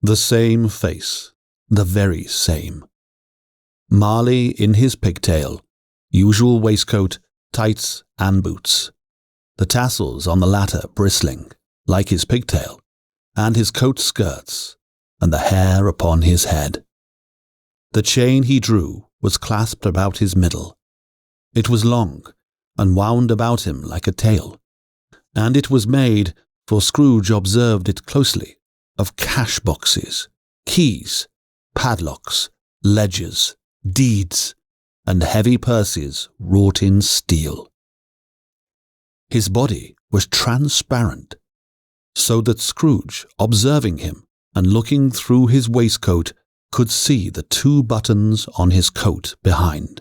The same face, the very same. Marley in his pigtail, usual waistcoat, tights and boots, the tassels on the latter bristling, like his pigtail, and his coat skirts, and the hair upon his head. The chain he drew was clasped about his middle. It was long, and wound about him like a tail, and it was made, for Scrooge observed it closely, of cash boxes, keys, padlocks, ledgers, deeds, and heavy purses wrought in steel. His body was transparent, so that Scrooge, observing him and looking through his waistcoat, could see the 2 buttons on his coat behind.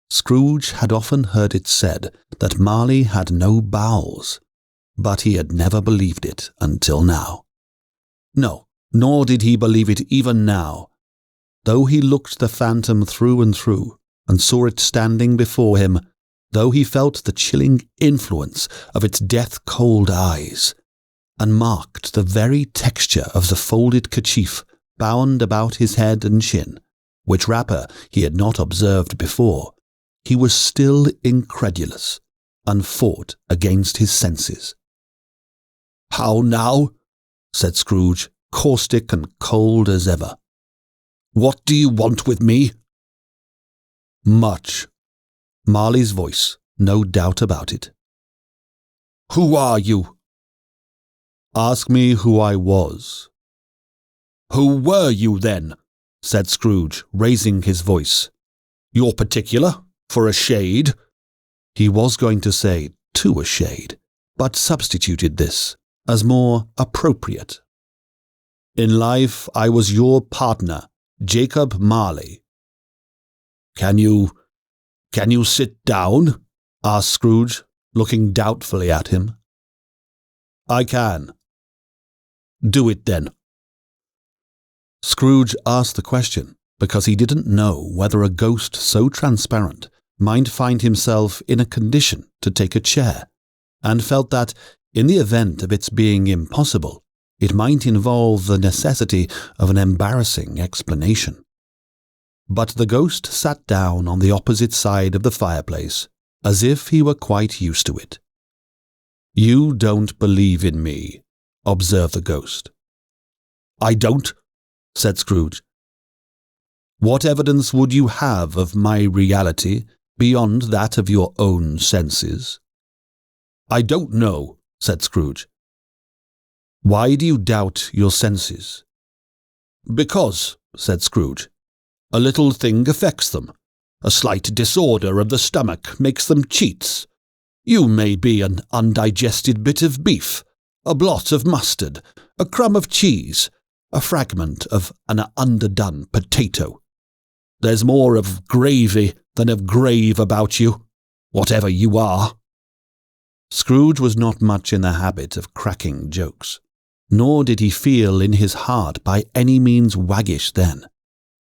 Scrooge had often heard it said that Marley had no bowels, but he had never believed it until now. No, nor did he believe it even now, though he looked the phantom through and through, and saw it standing before him, though he felt the chilling influence of its death-cold eyes, and marked the very texture of the folded kerchief bound about his head and chin, which wrapper he had not observed before. He was still incredulous, and fought against his senses. "How now?" said Scrooge, caustic and cold as ever. "What do you want with me?" "Much." Marley's voice, no doubt about it. "Who are you?" "Ask me who I was." "Who were you, then?" said Scrooge, raising his voice. "You're particular, for a shade." He was going to say, to a shade, but substituted this, as more appropriate. "In life I was your partner, Jacob Marley." Can you sit down?" asked Scrooge, looking doubtfully at him. "I can." "Do it then." Scrooge asked the question because he didn't know whether a ghost so transparent might find himself in a condition to take a chair, and felt that, in the event of its being impossible, it might involve the necessity of an embarrassing explanation. But the ghost sat down on the opposite side of the fireplace, as if he were quite used to it. "You don't believe in me," observed the ghost. "I don't," said Scrooge. "What evidence would you have of my reality beyond that of your own senses?" "I don't know," said Scrooge. "Why do you doubt your senses?" "Because," said Scrooge, "a little thing affects them. A slight disorder of the stomach makes them cheats. You may be an undigested bit of beef, a blot of mustard, a crumb of cheese, a fragment of an underdone potato. There's more of gravy than of grave about you, whatever you are." Scrooge was not much in the habit of cracking jokes, nor did he feel in his heart by any means waggish then.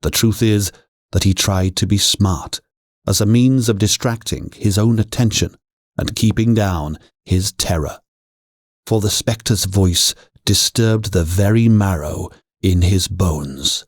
The truth is that he tried to be smart, as a means of distracting his own attention and keeping down his terror, for the spectre's voice disturbed the very marrow in his bones.